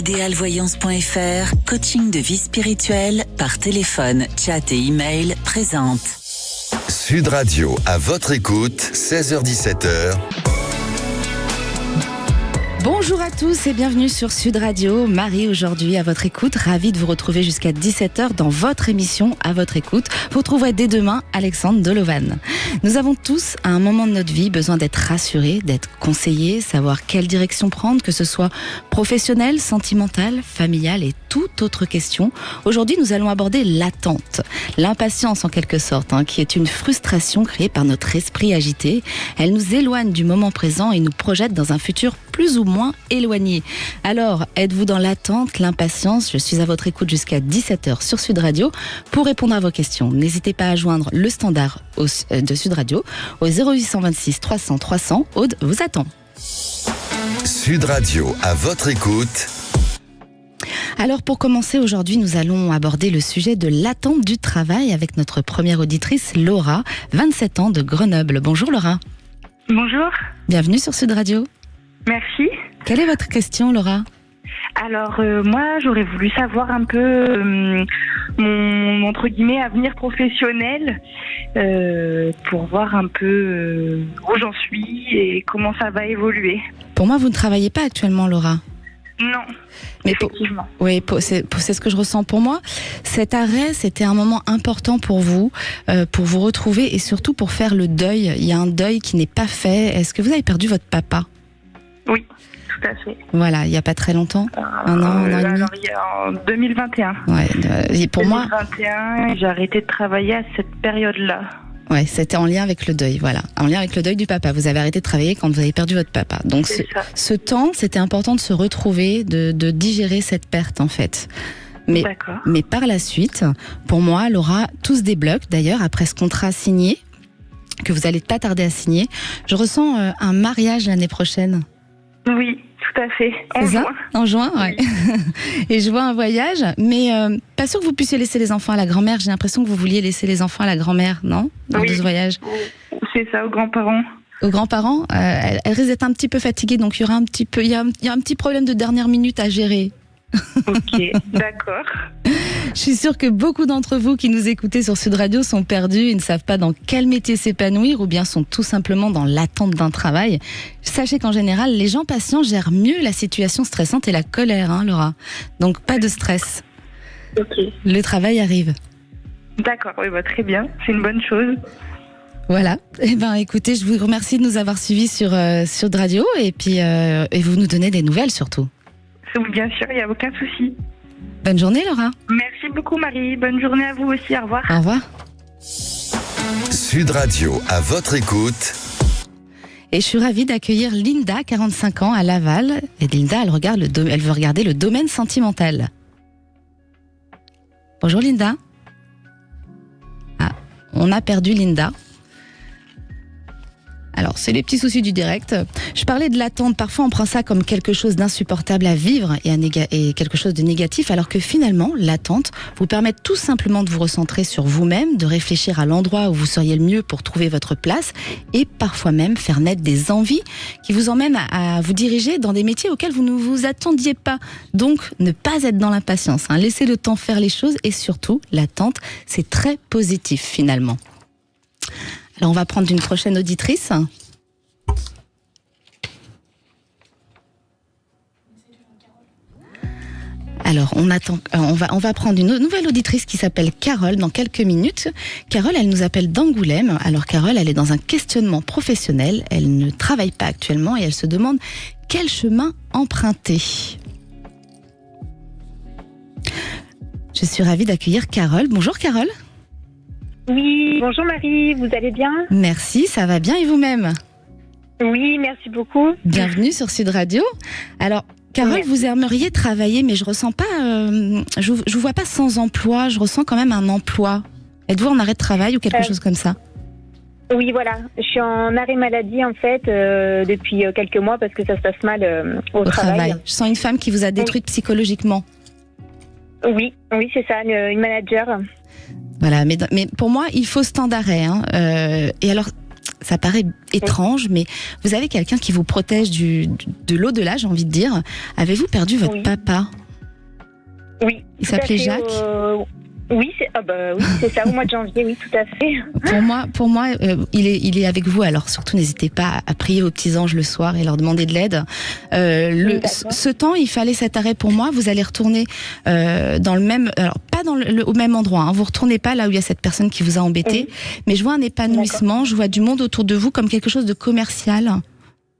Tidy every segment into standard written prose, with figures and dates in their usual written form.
Idealvoyance.fr, coaching de vie spirituelle par téléphone, chat et email présente. Sud Radio, à votre écoute, 16h-17h. Bonjour à tous et bienvenue sur Sud Radio. Marie aujourd'hui à votre écoute, ravie de vous retrouver jusqu'à 17h dans votre émission À votre écoute. Vous trouverez dès demain Alexandre Delovan. Nous avons tous à un moment de notre vie besoin d'être rassurés, d'être conseillés, savoir quelle direction prendre, que ce soit professionnelle, sentimentale, familiale et toute autre question. Aujourd'hui nous allons aborder l'attente, l'impatience en quelque sorte, qui est une frustration créée par notre esprit agité. Elle nous éloigne du moment présent et nous projette dans un futur plus ou moins éloigné. Alors, êtes-vous dans l'attente, l'impatience ? Je suis à votre écoute jusqu'à 17h sur Sud Radio pour répondre à vos questions. N'hésitez pas à joindre le standard de Sud Radio au 0826 300 300. Aude vous attend. Sud Radio, à votre écoute. Alors pour commencer aujourd'hui, nous allons aborder le sujet de l'attente du travail avec notre première auditrice Laura, 27 ans de Grenoble. Bonjour Laura. Bonjour. Bienvenue sur Sud Radio. Merci. Quelle est votre question, Laura ? Alors, moi, j'aurais voulu savoir un peu mon, entre guillemets, avenir professionnel pour voir un peu où j'en suis et comment ça va évoluer. Pour moi, vous ne travaillez pas actuellement, Laura ? Non, mais effectivement. C'est ce que je ressens pour moi. Cet arrêt, c'était un moment important pour vous retrouver et surtout pour faire le deuil. Il y a un deuil qui n'est pas fait. Est-ce que vous avez perdu votre papa ? Oui, tout à fait. Voilà, il n'y a pas très longtemps. Un an et demi. Alors, il y a en 2021. Ouais, et pour 2021, j'ai arrêté de travailler à cette période-là. Ouais, c'était en lien avec le deuil, voilà. En lien avec le deuil du papa. Vous avez arrêté de travailler quand vous avez perdu votre papa. Donc ce temps, c'était important de se retrouver, de digérer cette perte en fait. Mais par la suite, pour moi, Laura, tout se débloque. D'ailleurs, après ce contrat signé, que vous n'allez pas tarder à signer, je ressens un mariage l'année prochaine. Oui, tout à fait. En juin, ouais. Et je vois un voyage, mais pas sûr que vous puissiez laisser les enfants à la grand-mère. J'ai l'impression que vous vouliez laisser les enfants à la grand-mère, non ? Lors de ce voyage. C'est ça, aux grands-parents. Aux grands-parents, elle risque d'être un petit peu fatiguée, donc il y aura un petit peu, il y a un petit problème de dernière minute à gérer. Ok, d'accord. Je suis sûre que beaucoup d'entre vous qui nous écoutez sur Sud Radio sont perdus, ils ne savent pas dans quel métier s'épanouir ou bien sont tout simplement dans l'attente d'un travail. Sachez qu'en général, les gens patients gèrent mieux la situation stressante et la colère, Laura. Donc pas de stress. Ok. Le travail arrive. D'accord, oui, très bien, c'est une bonne chose. Voilà. Écoutez, je vous remercie de nous avoir suivis sur Sud Radio et puis et vous nous donnez des nouvelles surtout. Oui, bien sûr, il n'y a aucun souci. Bonne journée, Laura. Merci beaucoup, Marie. Bonne journée à vous aussi. Au revoir. Au revoir. Sud Radio, à votre écoute. Et je suis ravie d'accueillir Linda, 45 ans, à Laval. Et Linda, elle veut regarder le domaine sentimental. Bonjour, Linda. Ah, on a perdu Linda. Alors, c'est les petits soucis du direct. Je parlais de l'attente. Parfois, on prend ça comme quelque chose d'insupportable à vivre et quelque chose de négatif, alors que finalement, l'attente vous permet tout simplement de vous recentrer sur vous-même, de réfléchir à l'endroit où vous seriez le mieux pour trouver votre place et parfois même faire naître des envies qui vous emmènent à vous diriger dans des métiers auxquels vous ne vous attendiez pas. Donc, ne pas être dans l'impatience. Laissez le temps faire les choses et surtout, l'attente, c'est très positif finalement. Alors, on va prendre une prochaine auditrice. Alors, on va prendre une nouvelle auditrice qui s'appelle Carole dans quelques minutes. Carole, elle nous appelle d'Angoulême. Alors, Carole, elle est dans un questionnement professionnel. Elle ne travaille pas actuellement et elle se demande quel chemin emprunter. Je suis ravie d'accueillir Carole. Bonjour, Carole. Oui, bonjour Marie, vous allez bien ? Merci, ça va bien et vous-même ? Oui, merci beaucoup. Bienvenue sur Sud Radio. Alors, Carole, merci. Vous aimeriez travailler, mais je ressens pas, je vous vois pas sans emploi, je ressens quand même un emploi. Êtes-vous en arrêt de travail ou quelque chose comme ça ? Oui, voilà, je suis en arrêt maladie en fait depuis quelques mois parce que ça se passe mal au travail. Je sens une femme qui vous a détruite psychologiquement. Oui, c'est ça, une manager. Voilà, mais pour moi, il faut ce temps d'arrêt. Et alors, ça paraît étrange, mais vous avez quelqu'un qui vous protège de l'au-delà, j'ai envie de dire. Avez-vous perdu votre papa ? Oui. Il s'appelait Jacques ? Oui, c'est ça, au mois de janvier, oui, tout à fait. Pour moi, il est avec vous, alors surtout n'hésitez pas à prier aux petits anges le soir et leur demander de l'aide. Ce temps, il fallait cet arrêt pour moi. Vous allez retourner dans le même, alors pas au même endroit, hein. Vous retournez pas là où il y a cette personne qui vous a embêté, mais je vois un épanouissement, je vois du monde autour de vous comme quelque chose de commercial.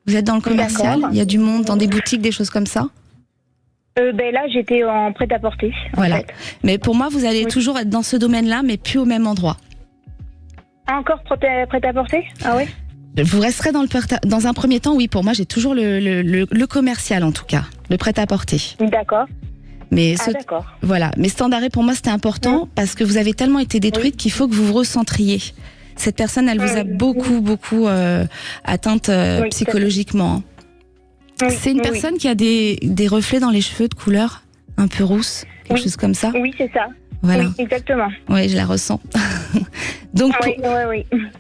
Vous êtes dans le commercial, il y a du monde dans des boutiques, des choses comme ça. Là, j'étais en prêt-à-porter. Voilà. En fait. Mais pour moi, vous allez toujours être dans ce domaine-là, mais plus au même endroit. Encore prêt-à-porter ? Ah oui. Vous resterez dans un premier temps, oui. Pour moi, j'ai toujours le commercial, en tout cas, le prêt-à-porter. D'accord. Mais d'accord. Voilà. Mais cet arrêt, pour moi, c'était important parce que vous avez tellement été détruite qu'il faut que vous vous recentriez. Cette personne, elle vous a beaucoup atteinte psychologiquement. C'est une personne qui a des reflets dans les cheveux de couleur un peu rousse, quelque chose comme ça. Oui, c'est ça. Voilà. Oui, exactement. Oui, je la ressens. Donc, oui.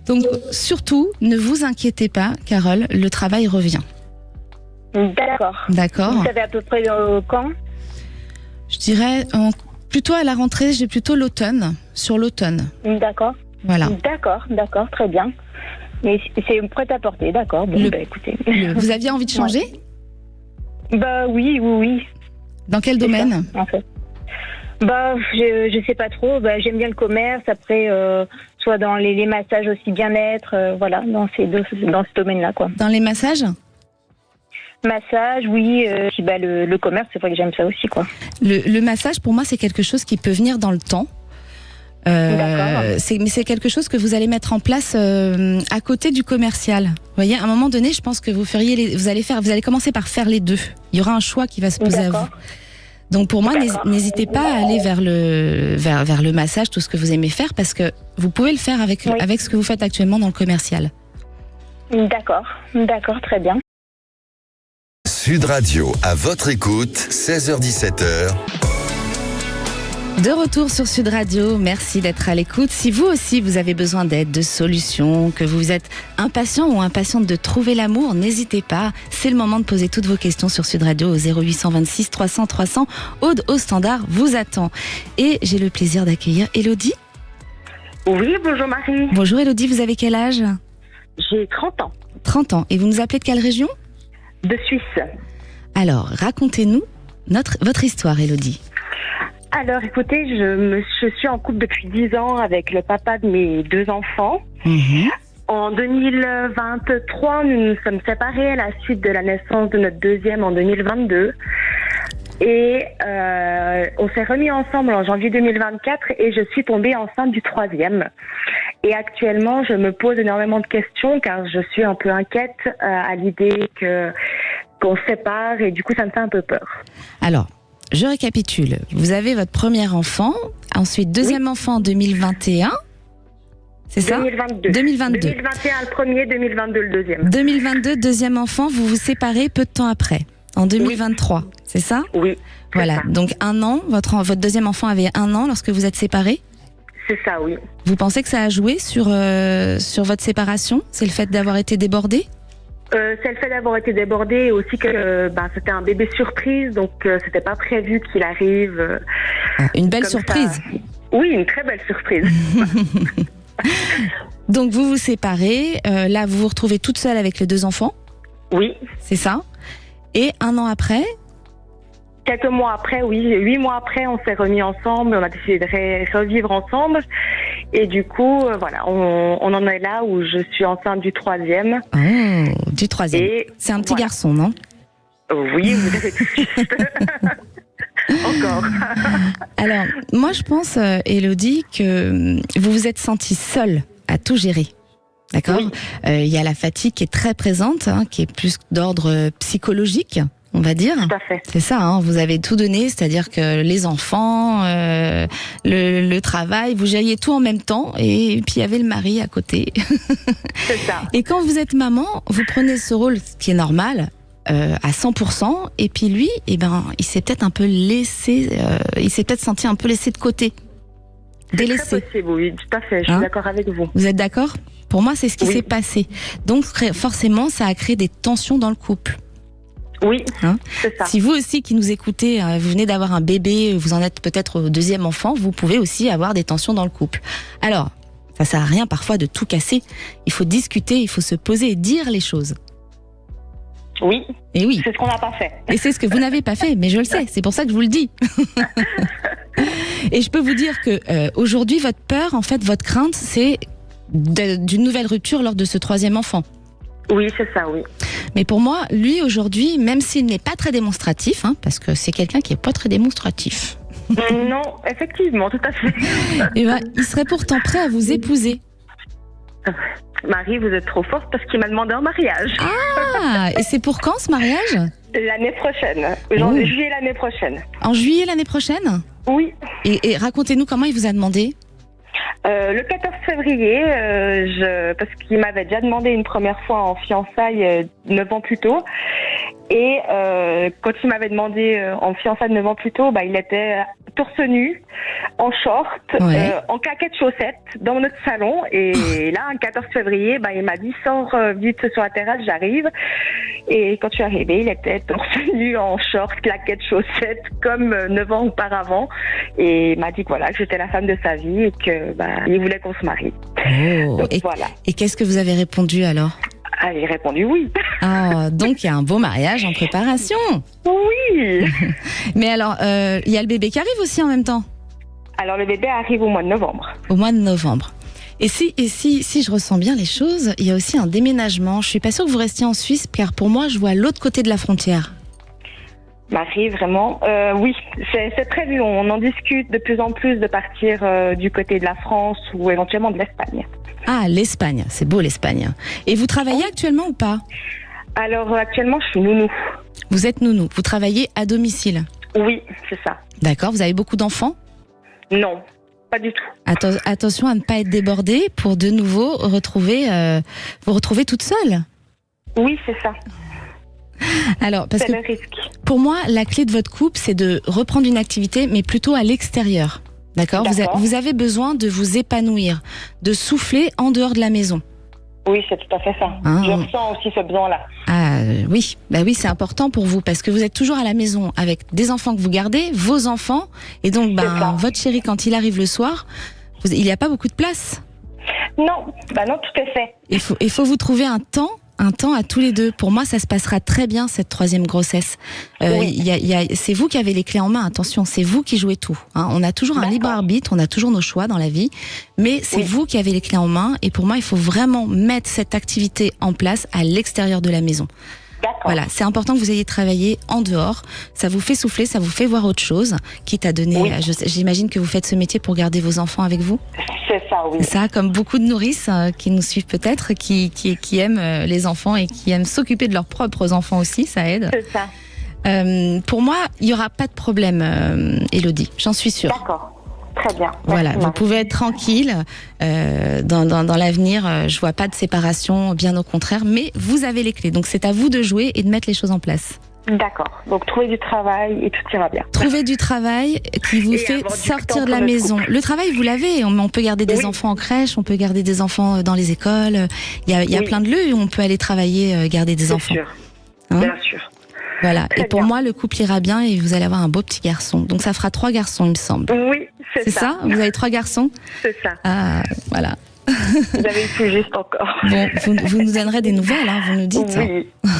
Donc, surtout, ne vous inquiétez pas, Carole, le travail revient. D'accord. D'accord. Vous savez à peu près quand ? Je dirais plutôt à la rentrée, j'ai plutôt l'automne, sur l'automne. D'accord. Voilà. D'accord, très bien. Mais c'est prêt à porter, d'accord. Bon, écoutez. Vous aviez envie de changer ? Oui. Dans quel domaine ? Ça, en fait. Je sais pas trop. J'aime bien le commerce. Après, soit dans les massages aussi bien-être, voilà, dans ce domaine-là, quoi. Dans les massages ? Massage, oui. Puis le commerce, c'est vrai que j'aime ça aussi, quoi. Le massage, pour moi, c'est quelque chose qui peut venir dans le temps. Mais c'est quelque chose que vous allez mettre en place à côté du commercial. Vous voyez, à un moment donné, je pense que vous allez commencer par faire les deux. Il y aura un choix qui va se poser à vous. Donc pour moi, n'hésitez pas à aller vers le massage, tout ce que vous aimez faire, parce que vous pouvez le faire avec ce que vous faites actuellement dans le commercial. D'accord, très bien. Sud Radio, à votre écoute, 16h-17h. De retour sur Sud Radio, merci d'être à l'écoute. Si vous aussi vous avez besoin d'aide, de solutions, que vous êtes impatient ou impatiente de trouver l'amour, n'hésitez pas. C'est le moment de poser toutes vos questions sur Sud Radio au 0826 300 300. Aude au standard vous attend. Et j'ai le plaisir d'accueillir Élodie. Oui, bonjour Marie. Bonjour Élodie, vous avez quel âge ? J'ai 30 ans. 30 ans. Et vous nous appelez de quelle région ? De Suisse. Alors, racontez-nous votre histoire, Élodie. Alors, écoutez, je suis en couple depuis 10 ans avec le papa de mes 2 enfants. En 2023, nous nous sommes séparés à la suite de la naissance de notre deuxième en 2022. Et on s'est remis ensemble en janvier 2024 et je suis tombée enceinte du 3e. Et actuellement, je me pose énormément de questions car je suis un peu inquiète à l'idée qu'on se sépare et du coup, ça me fait un peu peur. Alors, je récapitule. Vous avez votre premier enfant, ensuite deuxième enfant en 2021. C'est ça ? 2022. 2021 le premier, 2022 le deuxième. 2022, deuxième enfant, vous vous séparez peu de temps après, en 2023, c'est ça ? Oui. Voilà, ça. donc 1 an, votre deuxième enfant avait 1 an lorsque vous êtes séparés ? C'est ça, oui. Vous pensez que ça a joué sur votre séparation ? C'est le fait d'avoir été débordé ? C'est le fait d'avoir été débordé et aussi que c'était un bébé surprise, donc c'était pas prévu qu'il arrive. Une belle surprise. Ça. Oui, une très belle surprise. Donc vous vous séparez, là vous vous retrouvez toute seule avec les 2 enfants ? Oui. C'est ça ? Et 1 an après ? Quelques mois après, oui, 8 mois après, on s'est remis ensemble, on a décidé de revivre ensemble. Et du coup, voilà, on en est là où je suis enceinte du 3e. Oh, du 3e. C'est un petit garçon, non ? Oui, vous avez tout juste. Encore. Alors, moi je pense, Élodie, que vous vous êtes sentie seule à tout gérer. D'accord ? Oui. Y a la fatigue qui est très présente, qui est plus d'ordre psychologique, on va dire. Tout à fait. C'est ça, vous avez tout donné, c'est-à-dire que les enfants, le travail, vous gériez tout en même temps, et puis il y avait le mari à côté. C'est ça. Et quand vous êtes maman, vous prenez ce rôle, ce qui est normal, à 100%, et puis lui, il s'est peut-être un peu laissé, il s'est peut-être senti un peu laissé de côté. Délaissé. C'est très possible, oui, tout à fait, je suis d'accord avec vous. Vous êtes d'accord ? Pour moi, c'est ce qui s'est passé. Donc, forcément, ça a créé des tensions dans le couple. Oui, c'est ça. Si vous aussi qui nous écoutez, vous venez d'avoir un bébé, vous en êtes peut-être au 2e enfant, vous pouvez aussi avoir des tensions dans le couple. Alors, ça sert à rien parfois de tout casser. Il faut discuter, il faut se poser et dire les choses. Oui, et oui. C'est ce qu'on n'a pas fait. Et c'est ce que vous n'avez pas fait, mais je le sais, c'est pour ça que je vous le dis. Et je peux vous dire que aujourd'hui, votre peur, en fait, votre crainte, c'est d'une nouvelle rupture lors de ce 3e enfant. Oui, c'est ça, oui. Mais pour moi, lui, aujourd'hui, même s'il n'est pas très démonstratif, parce que c'est quelqu'un qui n'est pas très démonstratif. Non, effectivement, tout à fait. Et il serait pourtant prêt à vous épouser. Marie, vous êtes trop forte parce qu'il m'a demandé en mariage. Ah, et c'est pour quand ce mariage ? L'année prochaine, juillet l'année prochaine. En juillet l'année prochaine ? Oui. Et racontez-nous comment il vous a demandé ? Le 14 février, parce qu'il m'avait déjà demandé une première fois en fiançailles 9 ans plus tôt. Et quand il m'avait demandé en fiançailles 9 ans plus tôt, il était torse nu, en short, en claquettes chaussettes dans notre salon. Et là, le 14 février, il m'a dit, sors vite sur la terrasse, j'arrive. Et quand je suis arrivée, il était torse nu, en short, claquettes chaussettes, comme 9 ans auparavant. Et il m'a dit que voilà, que j'étais la femme de sa vie et que il voulait qu'on se marie. Oh. Donc, voilà. Et qu'est-ce que vous avez répondu alors ? Ah, il a répondu oui. Ah, donc il y a un beau mariage en préparation. Oui. Mais alors, il y a le bébé qui arrive aussi en même temps. Alors le bébé arrive au mois de novembre. Au mois de novembre. Et si je ressens bien les choses, il y a aussi un déménagement. Je suis pas sûre que vous restiez en Suisse, car pour moi, je vois l'autre côté de la frontière. Marie, vraiment, oui, c'est prévu. On en discute de plus en plus de partir du côté de la France ou éventuellement de l'Espagne. Ah, l'Espagne, c'est beau l'Espagne. Et vous travaillez actuellement ou pas ? Alors actuellement, je suis nounou. Vous êtes nounou, vous travaillez à domicile ? Oui, c'est ça. D'accord, vous avez beaucoup d'enfants ? Non, pas du tout. Attention à ne pas être débordée pour de nouveau vous retrouver toute seule. Oui, c'est ça. Alors, parce c'est que le risque. Pour moi, la clé de votre couple, c'est de reprendre une activité, mais plutôt à l'extérieur. D'accord. Vous avez besoin de vous épanouir, de souffler en dehors de la maison. Oui, c'est tout à fait ça. Je ressens aussi ce besoin-là. Ah oui, oui, c'est important pour vous parce que vous êtes toujours à la maison avec des enfants que vous gardez, vos enfants, et donc votre chéri, quand il arrive le soir, il n'y a pas beaucoup de place. Non, non, tout est fait. Il faut vous trouver un temps à tous les deux. Pour moi, ça se passera très bien, cette 3e grossesse. Oui. C'est vous qui avez les clés en main, attention, c'est vous qui jouez tout. On a toujours un libre arbitre, on a toujours nos choix dans la vie, mais c'est vous qui avez les clés en main, et pour moi, il faut vraiment mettre cette activité en place à l'extérieur de la maison. D'accord. Voilà, c'est important que vous ayez travaillé en dehors, ça vous fait souffler, ça vous fait voir autre chose, quitte à donner, j'imagine que vous faites ce métier pour garder vos enfants avec vous. C'est ça, oui. C'est ça, comme beaucoup de nourrices qui nous suivent peut-être, qui aiment les enfants et qui aiment s'occuper de leurs propres enfants aussi, ça aide. C'est ça. Pour moi, il n'y aura pas de problème, Élodie, j'en suis sûre. D'accord. Très bien. Voilà, merci, vous pouvez être tranquille. Dans l'avenir, je vois pas de séparation, bien au contraire. Mais vous avez les clés, donc c'est à vous de jouer et de mettre les choses en place. D'accord. Donc trouver du travail et tout ira bien. Trouver du travail qui vous fait sortir de la maison. Le travail, vous l'avez. On peut garder des enfants en crèche, on peut garder des enfants dans les écoles. Il y a plein de lieux où on peut aller travailler, garder des enfants. Sûr. Bien sûr. Voilà. Très et pour bien. moi, le couple ira bien et vous allez avoir un beau petit garçon. Donc ça fera 3 garçons, il me semble. Oui, c'est ça. Vous avez 3 garçons ? C'est ça. Ah, voilà. Vous avez tout juste encore. Bon, vous nous donnerez des nouvelles, vous nous dites.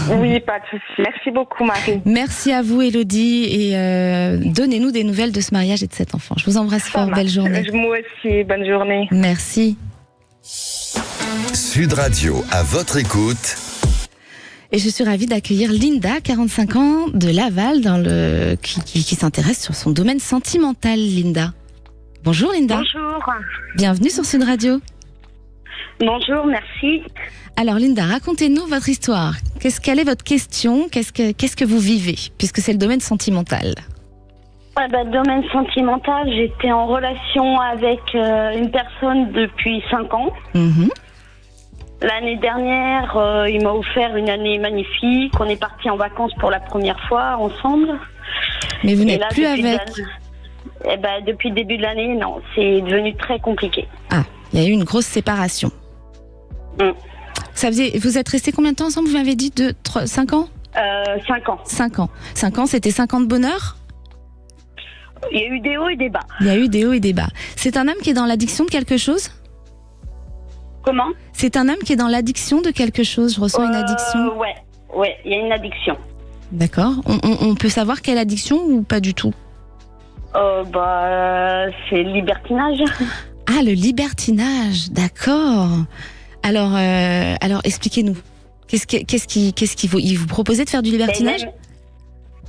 Oui, pas de souci. Merci beaucoup, Marie. Merci à vous, Élodie, et donnez-nous des nouvelles de ce mariage et de cet enfant. Je vous embrasse fort, belle journée. Moi aussi, bonne journée. Merci. Sud Radio, à votre écoute. Et je suis ravie d'accueillir Linda, 45 ans, de Laval, qui s'intéresse sur son domaine sentimental, Linda. Bonjour, Linda. Bonjour. Bienvenue sur Sud Radio. Bonjour, merci. Alors, Linda, racontez-nous votre histoire. Quelle est votre question ? Qu'est-ce que vous vivez, puisque c'est le domaine sentimental ? Domaine sentimental, j'étais en relation avec une personne depuis 5 ans. L'année dernière, il m'a offert une année magnifique. On est partis en vacances pour la première fois ensemble. Mais vous n'êtes plus avec. Depuis le début de l'année, non, c'est devenu très compliqué. Ah, il y a eu une grosse séparation. Vous êtes restés combien de temps ensemble? Vous m'avez dit 5 ans? 5 ans. 5 ans. 5 ans, c'était 5 ans de bonheur? Il y a eu des hauts et des bas. Il y a eu des hauts et des bas. C'est un homme qui est dans l'addiction de quelque chose? Comment? C'est un homme qui est dans l'addiction de quelque chose. Je ressens une addiction. Ouais, il y a une addiction. D'accord. On peut savoir quelle addiction ou pas du tout? C'est le libertinage. Ah, le libertinage, d'accord. Alors expliquez-nous. Il vous proposait de faire du libertinage?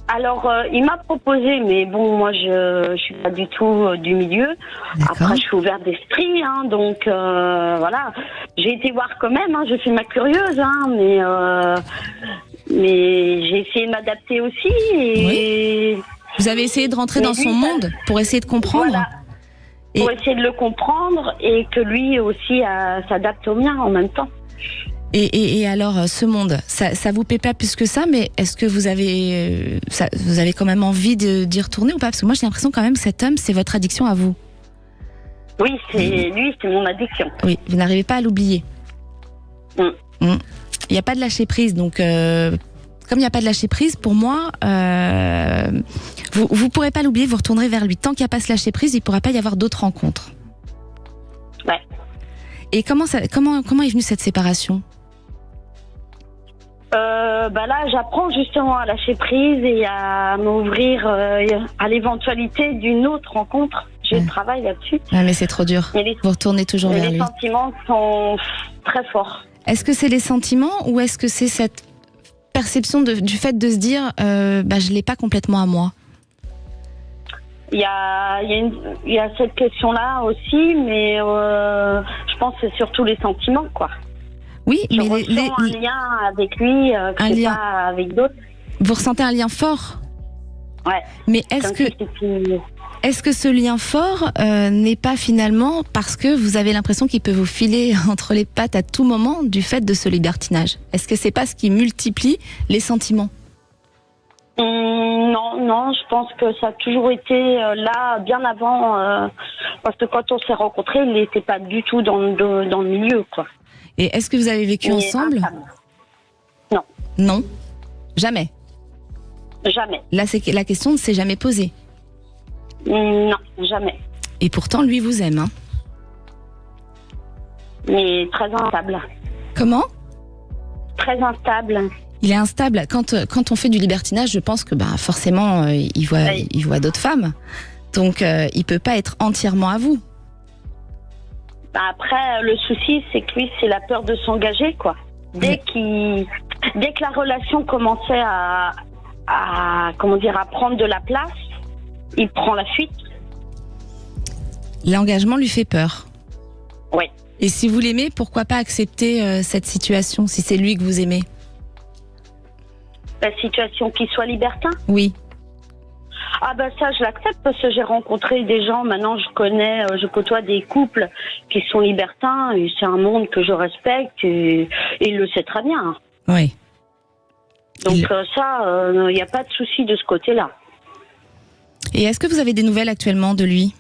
Alors, il m'a proposé, mais bon, moi, je suis pas du tout du milieu. D'accord. Après, je suis ouverte d'esprit, donc voilà. J'ai été voir quand même, je suis ma curieuse, mais j'ai essayé de m'adapter aussi. Et oui. Vous avez essayé de rentrer dans son monde pour essayer de comprendre. Voilà. Pour essayer de le comprendre et que lui aussi s'adapte au mien en même temps. Et alors, ce monde, ça vous plaît pas plus que ça, mais est-ce que vous avez quand même envie d'y retourner ou pas? Parce que moi, j'ai l'impression quand même que cet homme, c'est votre addiction à vous. Oui, c'est mon addiction. Oui, vous n'arrivez pas à l'oublier. Il n'y a pas de lâcher prise, donc comme il n'y a pas de lâcher prise, pour moi, vous pourrez pas l'oublier, vous retournerez vers lui. Tant qu'il n'y a pas ce lâcher prise, il ne pourra pas y avoir d'autres rencontres. Ouais. Et comment est venue cette séparation? Là, j'apprends justement à lâcher prise et à m'ouvrir à l'éventualité d'une autre rencontre. Je travaille là-dessus. Ouais, mais c'est trop dur. Vous retournez toujours vers lui. Les sentiments sont très forts. Est-ce que c'est les sentiments ou est-ce que c'est cette perception du fait de se dire je l'ai pas complètement à moi? Il y a cette question-là aussi, mais je pense que c'est surtout les sentiments, quoi. Oui, je ressens un lien avec lui que je n'ai pas avec d'autres. Vous ressentez un lien fort? Ouais. Mais est-ce que ce lien fort n'est pas finalement parce que vous avez l'impression qu'il peut vous filer entre les pattes à tout moment du fait de ce libertinage? Est-ce que c'est pas ce qui multiplie les sentiments? Non, je pense que ça a toujours été là bien avant, parce que quand on s'est rencontrés, il n'était pas du tout dans le milieu, quoi. Et est-ce que vous avez vécu ensemble? Non. Non? Jamais? Jamais. Là, la question ne s'est jamais posée? Non, jamais. Et pourtant, lui vous aime, hein? Mais très instable. Comment? Très instable. Il est instable. Quand on fait du libertinage, je pense que forcément, il voit d'autres femmes. Donc, il peut pas être entièrement à vous. Après, le souci, c'est que lui, c'est la peur de s'engager, quoi. Dès que la relation commençait à prendre de la place, il prend la fuite. L'engagement lui fait peur. Oui. Et si vous l'aimez, pourquoi pas accepter cette situation, si c'est lui que vous aimez? La situation qu'il soit libertin? Oui. Ça, je l'accepte parce que j'ai rencontré des gens, maintenant je côtoie des couples qui sont libertins et c'est un monde que je respecte et il le sait très bien. Oui. Donc il n'y a pas de souci de ce côté-là. Et est-ce que vous avez des nouvelles actuellement de lui?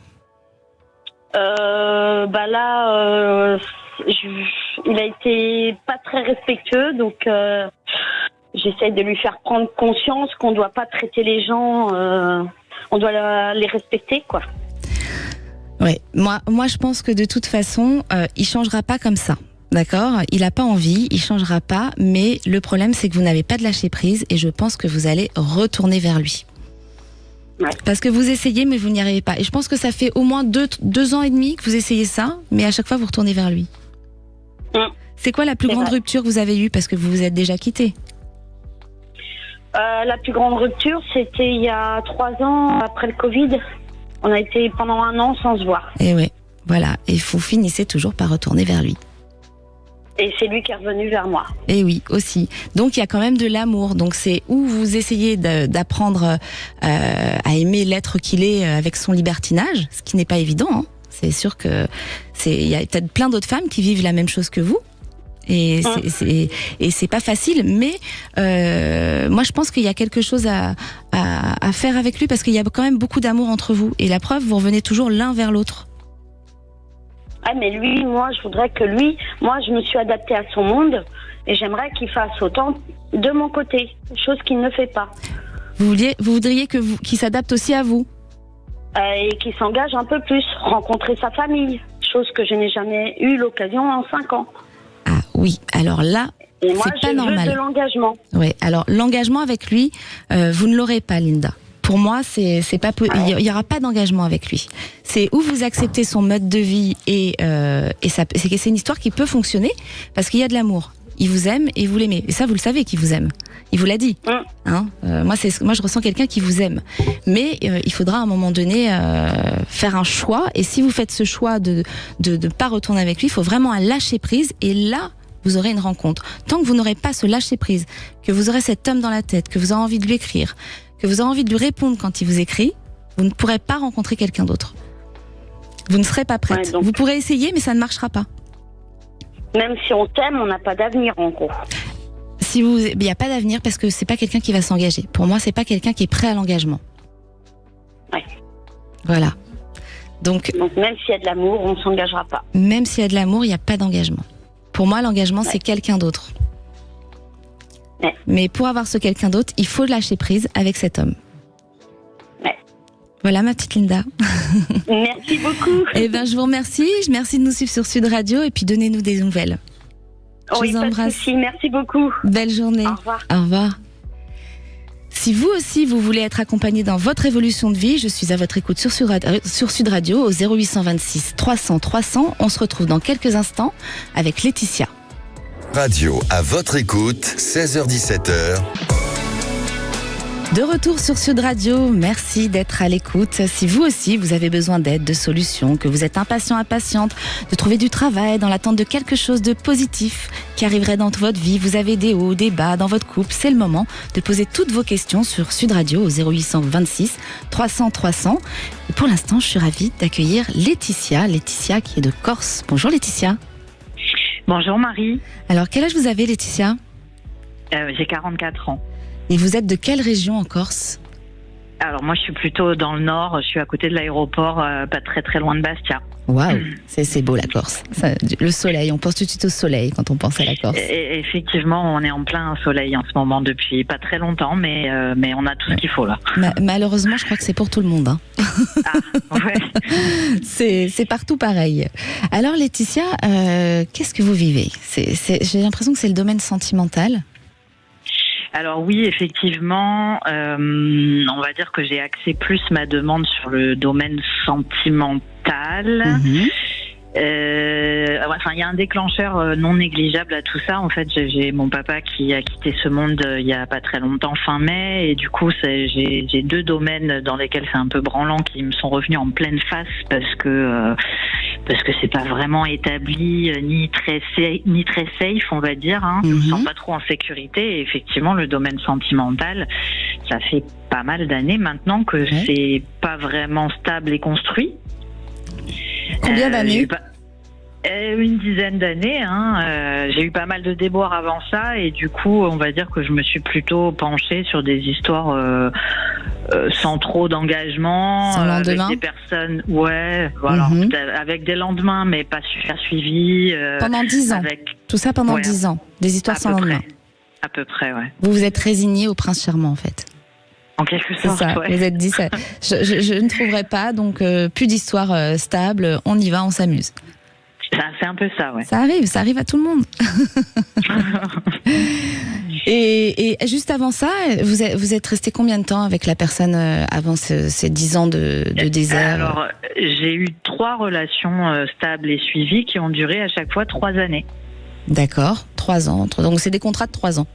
Il a été pas très respectueux, donc j'essaie de lui faire prendre conscience qu'on ne doit pas traiter les gens, on doit les respecter, quoi. Oui, moi je pense que de toute façon, il changera pas comme ça. D'accord, il n'a pas envie, il changera pas, mais le problème c'est que vous n'avez pas de lâcher prise et je pense que vous allez retourner vers lui. Ouais. Parce que vous essayez mais vous n'y arrivez pas. Et je pense que ça fait au moins 2 ans et demi que vous essayez ça, mais à chaque fois vous retournez vers lui. C'est quoi la plus grande rupture que vous avez eue parce que vous vous êtes déjà quittés? La plus grande rupture, c'était il y a 3 ans, après le Covid. On a été pendant 1 an sans se voir. Et oui, voilà. Et vous finissez toujours par retourner vers lui. Et c'est lui qui est revenu vers moi. Et oui, aussi. Donc il y a quand même de l'amour. Donc c'est où vous essayez d'apprendre à aimer l'être qu'il est avec son libertinage, ce qui n'est pas évident, hein. C'est sûr que il y a peut-être plein d'autres femmes qui vivent la même chose que vous. Et c'est pas facile, mais moi je pense qu'il y a quelque chose à faire avec lui parce qu'il y a quand même beaucoup d'amour entre vous. Et la preuve, vous revenez toujours l'un vers l'autre. Ah, mais lui, moi, je voudrais que lui, moi, je me suis adaptée à son monde et j'aimerais qu'il fasse autant de mon côté, chose qu'il ne fait pas. Vous voudriez qu'il s'adapte aussi à vous? Et qu'il s'engage un peu plus, rencontrer sa famille, chose que je n'ai jamais eu l'occasion en 5 ans. Ah oui, alors là, et moi, c'est pas normal. Je veux de l'engagement. Oui, alors l'engagement avec lui, vous ne l'aurez pas, Linda. Pour moi, c'est pas il y aura pas d'engagement avec lui. C'est où vous acceptez son mode de vie et c'est une histoire qui peut fonctionner parce qu'il y a de l'amour. Il vous aime et vous l'aimez. Et ça, vous le savez qu'il vous aime. Il vous l'a dit. Hein, moi, je ressens quelqu'un qui vous aime. Mais il faudra à un moment donné faire un choix. Et si vous faites ce choix de pas retourner avec lui, il faut vraiment un lâcher prise. Et là, vous aurez une rencontre. Tant que vous n'aurez pas ce lâcher prise, que vous aurez cet homme dans la tête, que vous aurez envie de lui écrire, que vous aurez envie de lui répondre quand il vous écrit, vous ne pourrez pas rencontrer quelqu'un d'autre. Vous ne serez pas prête. Ouais, donc... Vous pourrez essayer, mais ça ne marchera pas. Même si on t'aime, on n'a pas d'avenir en gros. Il n'y a pas d'avenir parce que c'est pas quelqu'un qui va s'engager. Pour moi, c'est pas quelqu'un qui est prêt à l'engagement. Ouais. Voilà. Donc même s'il y a de l'amour, on ne s'engagera pas. Même s'il y a de l'amour, il n'y a pas d'engagement. Pour moi, l'engagement, c'est quelqu'un d'autre. Ouais. Mais pour avoir ce quelqu'un d'autre, il faut lâcher prise avec cet homme. Ouais. Voilà ma petite Linda. Merci beaucoup. Eh ben, je vous remercie. Merci de nous suivre sur Sud Radio et puis donnez-nous des nouvelles. Je vous embrasse. Merci beaucoup. Belle journée. Au revoir. Au revoir. Si vous aussi, vous voulez être accompagné dans votre évolution de vie, je suis à votre écoute sur Sud Radio au 0826 300 300. On se retrouve dans quelques instants avec Laetitia. Radio à votre écoute, 16h-17h. De retour sur Sud Radio, merci d'être à l'écoute. Si vous aussi, vous avez besoin d'aide, de solutions, que vous êtes impatient, impatiente, de trouver du travail dans l'attente de quelque chose de positif qui arriverait dans votre vie, vous avez des hauts, des bas dans votre couple, c'est le moment de poser toutes vos questions sur Sud Radio au 0826 300 300. Et pour l'instant, je suis ravie d'accueillir Laetitia qui est de Corse. Bonjour Laetitia. Bonjour Marie. Alors, quel âge vous avez Laetitia ? J'ai 44 ans. Et vous êtes de quelle région en Corse ? Alors moi je suis plutôt dans le nord, je suis à côté de l'aéroport, pas très très loin de Bastia. Waouh, c'est beau la Corse. Ça, le soleil, on pense tout de suite au soleil quand on pense à la Corse. Et effectivement, on est en plein soleil en ce moment depuis pas très longtemps, mais on a tout ce qu'il faut là. Malheureusement, je crois que c'est pour tout le monde. Hein. Ah, ouais. C'est partout pareil. Alors Laetitia, qu'est-ce que vous vivez ? J'ai l'impression que c'est le domaine sentimental. Alors oui, effectivement, on va dire que j'ai axé plus ma demande sur le domaine sentimental. Il y a un déclencheur non négligeable à tout ça. En fait, j'ai mon papa qui a quitté ce monde il y a pas très longtemps, fin mai, et du coup, j'ai 2 domaines dans lesquels c'est un peu branlant qui me sont revenus en pleine face parce que c'est pas vraiment établi ni très safe, on va dire. Hein. Je me sens pas trop en sécurité. Et effectivement, le domaine sentimental, ça fait pas mal d'années maintenant que c'est pas vraiment stable et construit. Combien d'années ? Une dizaine d'années. Hein. J'ai eu pas mal de déboires avant ça et du coup, on va dire que je me suis plutôt penchée sur des histoires sans trop d'engagement, avec des personnes, avec des lendemains, mais pas super suivis. Pendant 10 ans. Tout ça pendant 10 ans. Des histoires sans lendemain. À peu près, ouais. Vous vous êtes résigné au prince charmant, en fait. En quelque sorte, c'est ça. Ouais. Vous êtes dit ça. Je ne trouverai pas, donc plus d'histoire stable. On y va, on s'amuse. C'est un peu ça, ouais. Ça arrive à tout le monde. et juste avant ça, vous êtes resté combien de temps avec la personne avant ces 10 ans de désert ? Alors, j'ai eu 3 relations stables et suivies qui ont duré à chaque fois 3 années. D'accord, 3 ans. Donc c'est des contrats de 3 ans.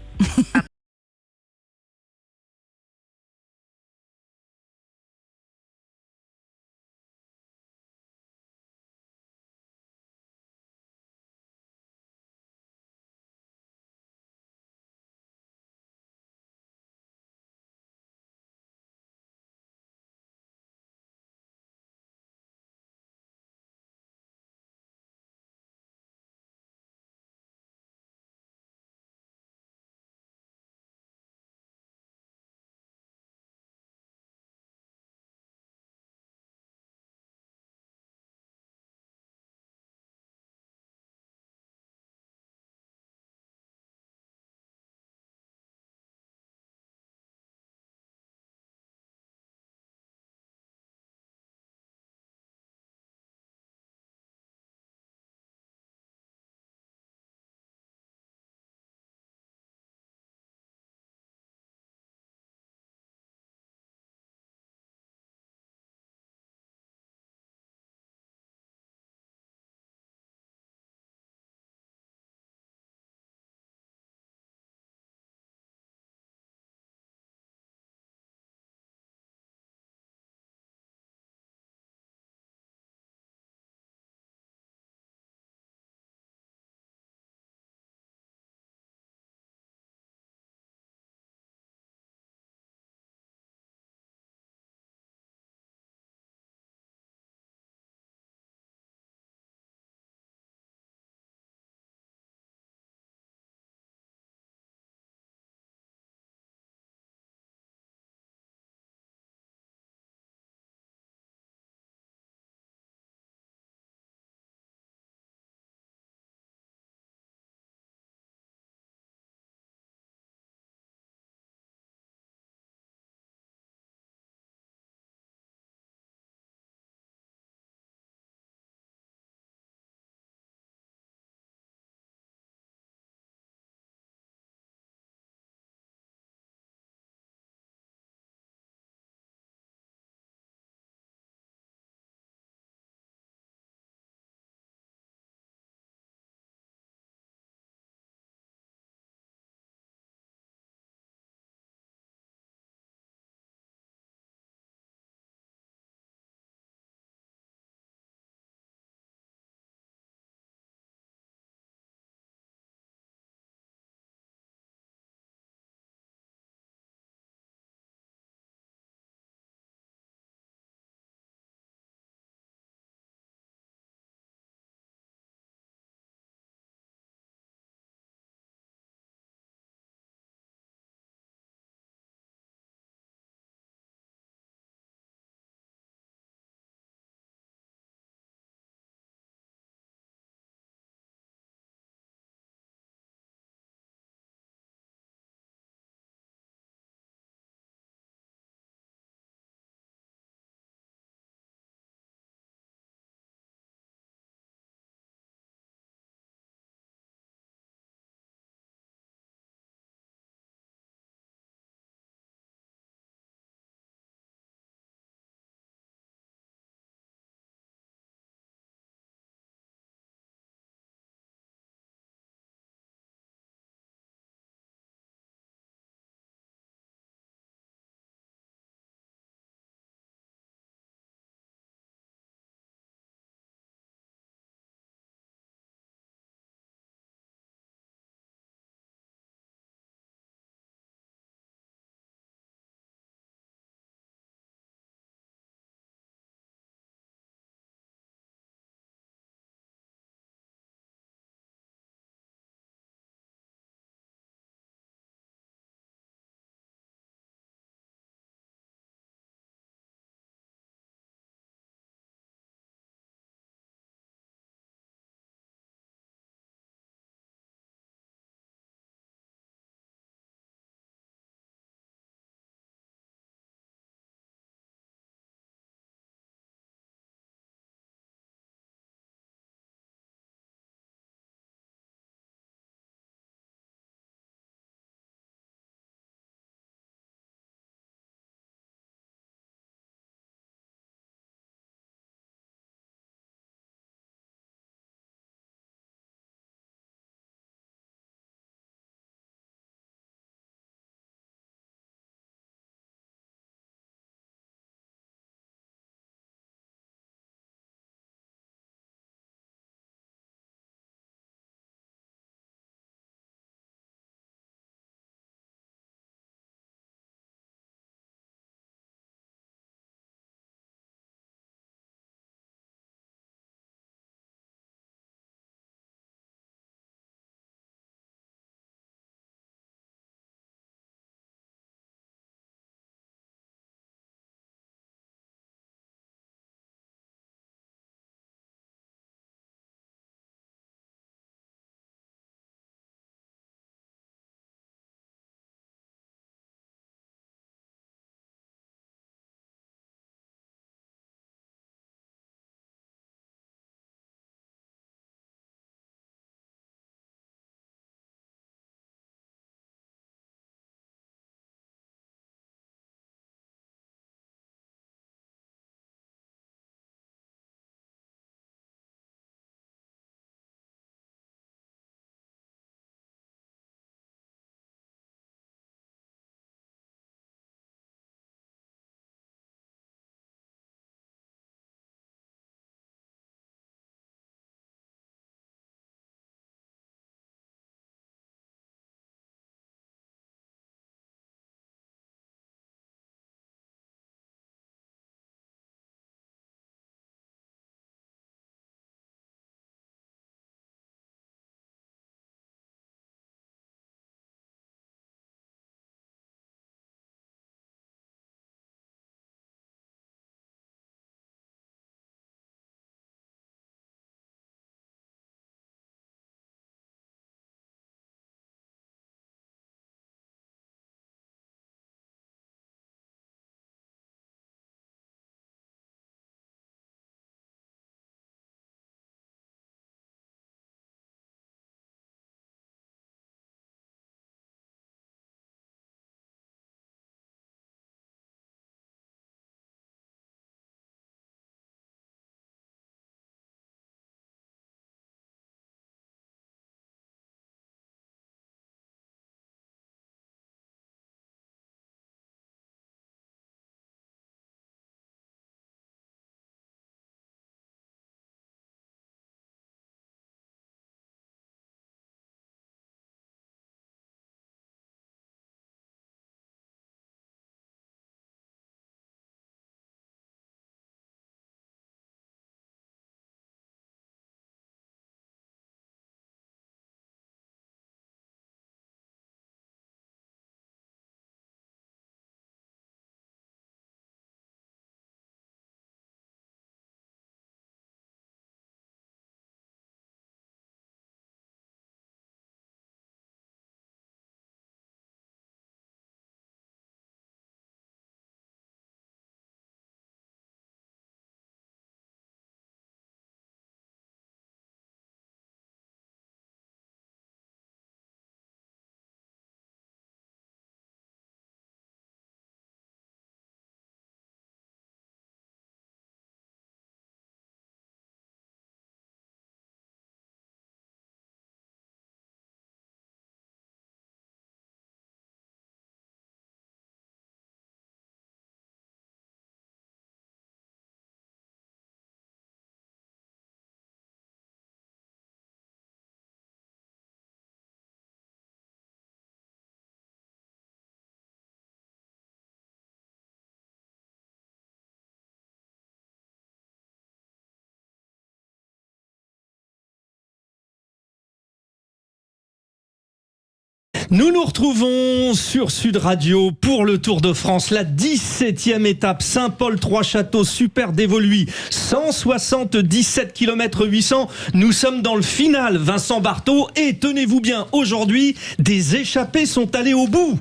Nous nous retrouvons sur Sud Radio pour le Tour de France, la 17e étape, Saint-Paul-Trois-Châteaux, super dévoluy, 177 km 800. Nous sommes dans le final, Vincent Barthaud, et tenez-vous bien, aujourd'hui, des échappés sont allés au bout.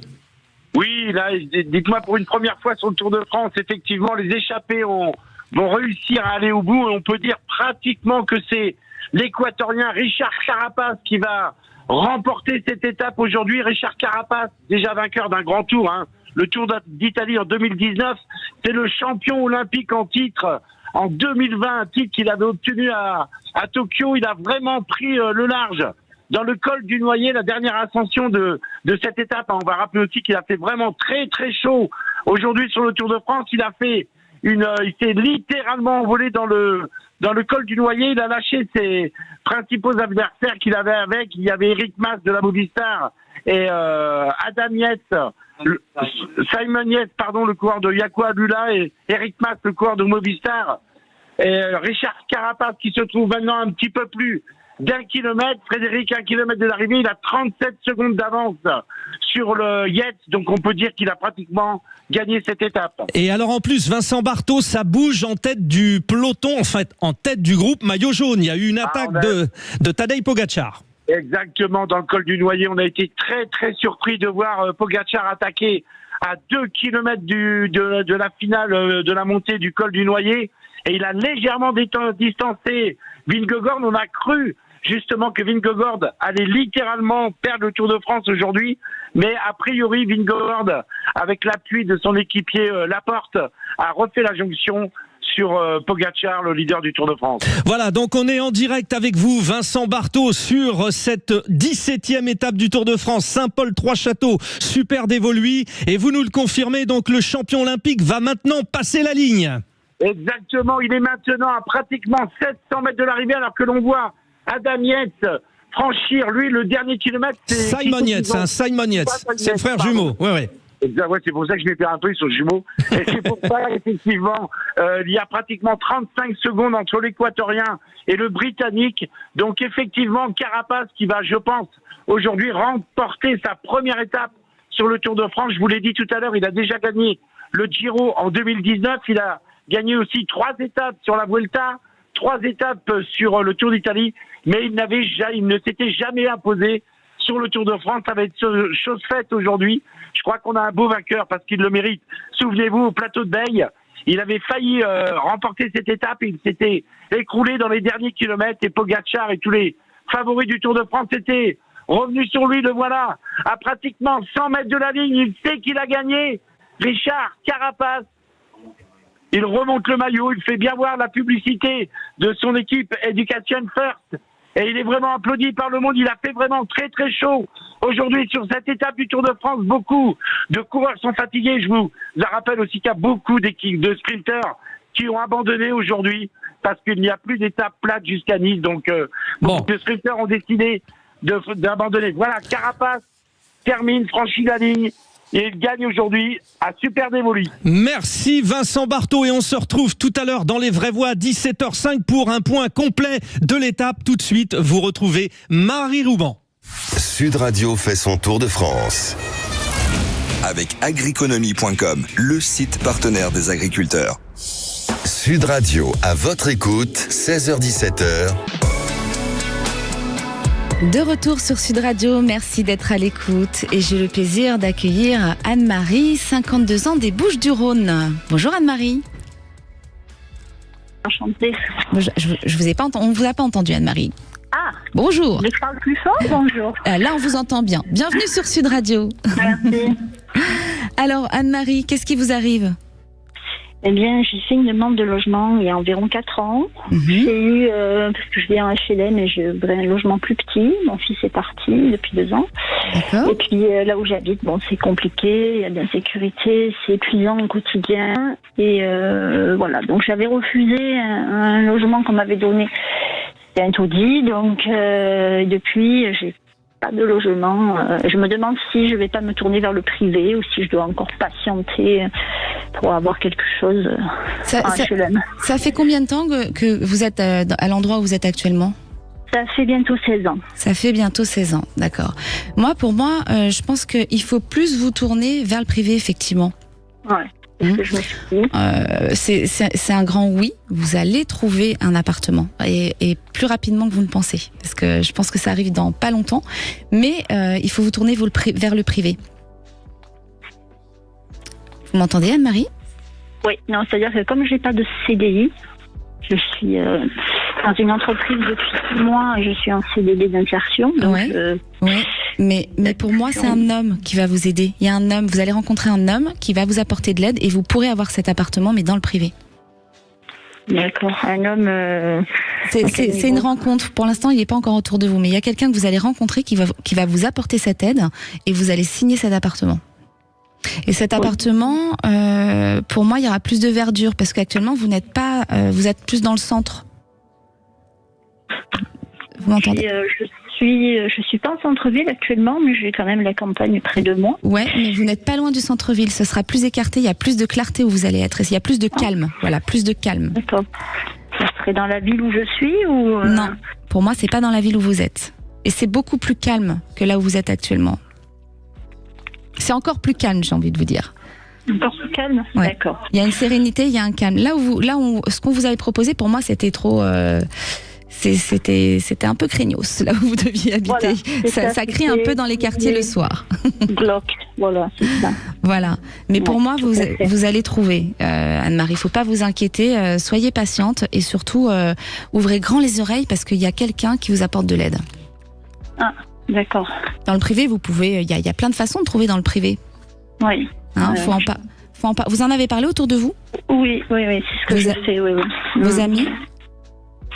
Oui, là, dites-moi, pour une première fois sur le Tour de France, effectivement, les échappés vont réussir à aller au bout, et on peut dire pratiquement que c'est l'Équatorien Richard Carapaz qui va remporter cette étape aujourd'hui. Richard Carapaz, déjà vainqueur d'un grand tour, le Tour d'Italie en 2019, c'est le champion olympique en titre en 2020, un titre qu'il avait obtenu à Tokyo. Il a vraiment pris le large dans le col du Noyer, la dernière ascension de cette étape. On va rappeler aussi qu'il a fait vraiment très très chaud aujourd'hui sur le Tour de France. Il s'est littéralement envolé dans le col du Noyer. Il a lâché ses principaux adversaires qu'il avait avec. Il y avait Eric Mas de la Movistar et Adam Yates, Simon Yates, le coureur de Yako Abula, et Eric Mas, le coureur de Movistar. Et Richard Carapaz qui se trouve maintenant un petit peu plus d'1 kilomètre. Frédéric, 1 kilomètre de l'arrivée, il a 37 secondes d'avance sur le Yates, donc on peut dire qu'il a pratiquement gagné cette étape. Et alors en plus, Vincent Barthaud, ça bouge en tête du peloton, en fait, en tête du groupe maillot jaune. Il y a eu une attaque de Tadej Pogačar. Exactement, dans le col du Noyer, on a été très très surpris de voir Pogačar attaquer à 2 kilomètres de la finale de la montée du col du Noyer, et il a légèrement distancé Vingegaard. On a cru justement que Vingegaard allait littéralement perdre le Tour de France aujourd'hui, mais a priori Vingegaard, avec l'appui de son équipier Laporte, a refait la jonction sur Pogačar, le leader du Tour de France. Voilà, donc on est en direct avec vous, Vincent Barthaud, sur cette 17e étape du Tour de France, Saint-Paul-Trois-Châteaux, super dévoluy, et vous nous le confirmez, donc le champion olympique va maintenant passer la ligne. Exactement, il est maintenant à pratiquement 700 mètres de l'arrivée, alors que l'on voit Adam Yates franchir, lui, le dernier kilomètre. Simon Yates, c'est le frère jumeau. Ouais, c'est pour ça que je m'ai perdu un peu, ils sont jumeaux. Et c'est pour ça, effectivement, il y a pratiquement 35 secondes entre l'Équatorien et le Britannique. Donc, effectivement, Carapaz qui va, je pense, aujourd'hui remporter sa première étape sur le Tour de France. Je vous l'ai dit tout à l'heure, il a déjà gagné le Giro en 2019. Il a gagné aussi 3 étapes sur la Vuelta, 3 étapes sur le Tour d'Italie, mais il ne s'était jamais imposé sur le Tour de France. Ça va être chose faite aujourd'hui. Je crois qu'on a un beau vainqueur parce qu'il le mérite. Souvenez-vous, au plateau de Beille, il avait failli remporter cette étape et il s'était écroulé dans les derniers kilomètres, et Pogačar et tous les favoris du Tour de France étaient revenus sur lui. Le voilà à pratiquement 100 mètres de la ligne. Il sait qu'il a gagné. Richard Carapaz, il remonte le maillot, il fait bien voir la publicité de son équipe Education First, et il est vraiment applaudi par le monde. Il a fait vraiment très très chaud aujourd'hui sur cette étape du Tour de France. Beaucoup de coureurs sont fatigués. Je vous rappelle aussi qu'il y a beaucoup d'équipes de sprinteurs qui ont abandonné aujourd'hui parce qu'il n'y a plus d'étape plate jusqu'à Nice. Donc beaucoup de sprinteurs ont décidé d'abandonner. Voilà, Carapaz termine, franchit la ligne, et il gagne aujourd'hui à super dévoluy. Merci Vincent Barthaud, et on se retrouve tout à l'heure dans les vraies voix à 17h05 pour un point complet de l'étape. Tout de suite, vous retrouvez Marie Rouban. Sud Radio fait son tour de France avec agriconomie.com, le site partenaire des agriculteurs. Sud Radio, à votre écoute, 16h-17h. De retour sur Sud Radio, merci d'être à l'écoute, et j'ai le plaisir d'accueillir Anne-Marie, 52 ans, des Bouches-du-Rhône. Bonjour Anne-Marie. Enchantée. Je vous ai pas on vous a pas entendu, Anne-Marie. Ah. Bonjour. Je parle plus fort. Bonjour. Là, on vous entend bien. Bienvenue sur Sud Radio. Merci. Alors Anne-Marie, qu'est-ce qui vous arrive ? Eh bien, j'ai fait une demande de logement il y a environ 4 ans. J'ai eu, parce que je vis en HLM et je voudrais un logement plus petit. Mon fils est parti depuis 2 ans. D'accord. Et puis là où j'habite, c'est compliqué, il y a de l'insécurité, c'est épuisant au quotidien. Et voilà, donc j'avais refusé un logement qu'on m'avait donné. C'était un taudis, donc depuis, j'ai pas de logement. Je me demande si je vais pas me tourner vers le privé ou si je dois encore patienter pour avoir quelque chose en HLM. Ça fait combien de temps que vous êtes à l'endroit où vous êtes actuellement ? Ça fait bientôt 16 ans. Ça fait bientôt 16 ans, d'accord. Pour moi, je pense qu'il faut plus vous tourner vers le privé, effectivement. Ouais. Je me suis dit. C'est un grand oui. Vous allez trouver un appartement et plus rapidement que vous ne pensez, parce que je pense que ça arrive dans pas longtemps. Mais il faut vous tourner vers le privé. Vous m'entendez, Anne-Marie ? Oui, non, c'est-à-dire que comme j'ai pas de CDI, je suis dans une entreprise depuis 6 mois et je suis en CDD d'insertion. Oui, mais pour moi, c'est un homme qui va vous aider. Il y a un homme, vous allez rencontrer un homme qui va vous apporter de l'aide et vous pourrez avoir cet appartement, mais dans le privé. D'accord, un homme... C'est une rencontre. Pour l'instant, il n'est pas encore autour de vous, mais il y a quelqu'un que vous allez rencontrer qui va vous apporter cette aide et vous allez signer cet appartement. Et cet appartement, pour moi, il y aura plus de verdure parce qu'actuellement, vous n'êtes pas, vous êtes plus dans le centre. Vous m'entendez ? Je suis pas en centre-ville actuellement, mais j'ai quand même la campagne près de moi. Ouais, mais vous n'êtes pas loin du centre-ville. Ce sera plus écarté. Il y a plus de clarté où vous allez être. Il y a plus de calme. Voilà, plus de calme. D'accord. Ça serait dans la ville où je suis ou Non, pour moi, c'est pas dans la ville où vous êtes. Et c'est beaucoup plus calme que là où vous êtes actuellement. C'est encore plus calme, j'ai envie de vous dire. Encore plus calme, ouais. D'accord. Il y a une sérénité, il y a un calme. Ce qu'on vous avait proposé, pour moi, c'était trop. C'était un peu craignos, là où vous deviez habiter. Voilà, ça crie un peu dans les quartiers le soir. Glauque, voilà, c'est ça. Voilà. Mais pour moi, vous allez trouver, Anne-Marie. Il ne faut pas vous inquiéter. Soyez patiente et surtout, ouvrez grand les oreilles parce qu'il y a quelqu'un qui vous apporte de l'aide. Ah, d'accord. Dans le privé, vous pouvez. Il y a plein de façons de trouver dans le privé. Oui. Vous en avez parlé autour de vous ? Oui, c'est ce que je fais, oui. Vos amis ?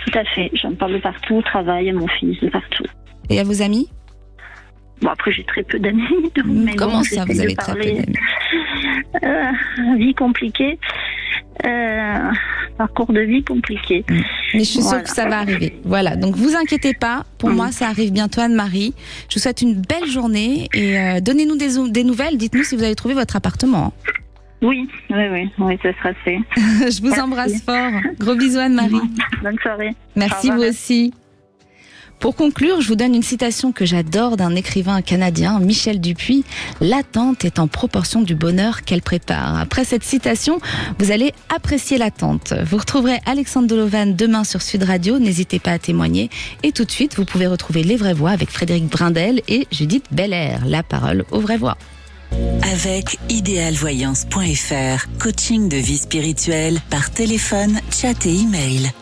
Tout à fait, j'en parle de partout, au travail, à mon fils, de partout. Et à vos amis ? Bon, après, j'ai très peu d'amis. Comment ça, vous avez très peu d'amis ? Vie compliquée. Parcours de vie compliqué. Mais je suis sûre que ça va arriver. Voilà, donc vous inquiétez pas. Pour moi, ça arrive bientôt, Anne-Marie. Je vous souhaite une belle journée et donnez-nous des nouvelles. Dites-nous si vous avez trouvé votre appartement. Oui, ça sera fait. Je vous embrasse fort. Gros bisous, Anne-Marie. Bonne soirée. Merci, vous aussi. Pour conclure, je vous donne une citation que j'adore d'un écrivain canadien, Michel Dupuis. L'attente est en proportion du bonheur qu'elle prépare. Après cette citation, vous allez apprécier l'attente. Vous retrouverez Alexandre Dolovan demain sur Sud Radio. N'hésitez pas à témoigner. Et tout de suite, vous pouvez retrouver Les Vraies Voix avec Frédéric Brindel et Judith Belair. La parole aux vraies voix. Avec idéalvoyance.fr, coaching de vie spirituelle par téléphone, chat et email.